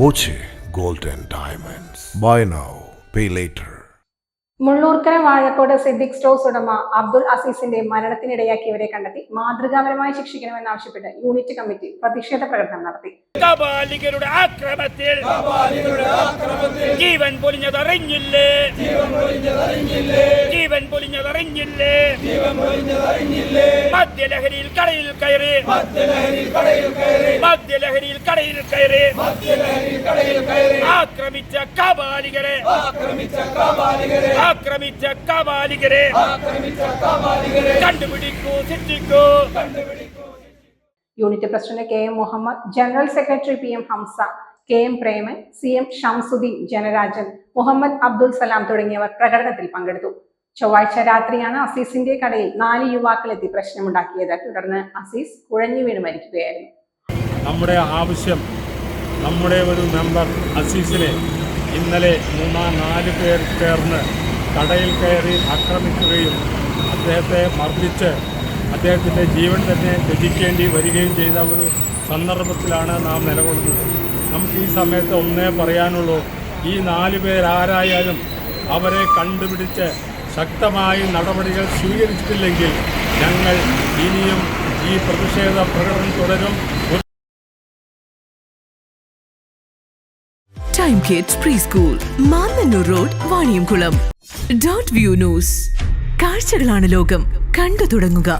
Boche Gold and Diamonds. Buy now, pay later. Mullurkara Vazhakkode Siddique stores ഉടമ അബ്ദുൾ അസീസിന്റെ മരണത്തിനിടയാക്കിയവരെ കണ്ടെത്തി മാതൃകാപരമായി ശിക്ഷിക്കണമെന്നാവശ്യപ്പെട്ട് യൂണിറ്റ് കമ്മിറ്റി പ്രതിഷേധ പ്രകടനം നടത്തി. കബാലികളുടെ ആക്രമണത്തിൽ ജീവൻ പൊലിഞ്ഞതറിഞ്ഞില്ലേ, ജീവൻ പൊലിഞ്ഞതറിഞ്ഞില്ലേ, മദ്യലഹരിയിൽ കടയിൽ കയറി, മദ്യലഹരിയിൽ കടയിൽ കയറി ആക്രമിച്ച കബാലികളെ കണ്ടുപിടിക്കൂ, ശിക്ഷിക്കൂ. Unit president KM Muhammad, general secretary PM Hamsa, KM Preman, CM Shamsuddin, Janarajan, Muhammad Abdul Salam തുടങ്ങിയവർ പ്രകടനത്തിൽ പങ്കെടുത്തു. ചൊവ്വാഴ്ച രാത്രിയാണ് അസീസിന്റെ കടയിൽ 4 യുവാക്കളെത്തി പ്രശ്നമുണ്ടാക്കിയത്. തുടർന്ന് അസീസ് കുഴഞ്ഞു വീണ് മരിക്കുകയായിരുന്നു. നമ്മുടെ ആവശ്യം, നമ്മുടെ ഒരു മെമ്പർ അസീസിനെ ഇന്നലെ 3-4 പേർ ചേർന്ന് കടയിൽ കയറി ആക്രമിക്കുകയും അദ്ദേഹത്തെ മർദ്ദിച്ച് അദ്ദേഹത്തിൻ്റെ ജീവൻ തന്നെ ത്യജിക്കേണ്ടി വരികയും ചെയ്ത ഒരു സന്ദർഭത്തിലാണ് നാം നിലകൊള്ളുന്നത്. നമുക്ക് ഈ സമയത്ത് ഒന്നേ പറയാനുള്ളൂ, ഈ 4 പേരാരായാലും അവരെ കണ്ടുപിടിച്ച് ശക്തമായി നടപടികൾ സ്വീകരിച്ചിട്ടില്ലെങ്കിൽ ഞങ്ങൾ ഇനിയും ഈ പ്രതിഷേധ പ്രകടനം തുടരും. Time Kids Preschool, Mannannur road, Vaniyamkulam. Dot View News. കാഴ്ചകളാണ് ലോകം, കണ്ടു തുടങ്ങുക.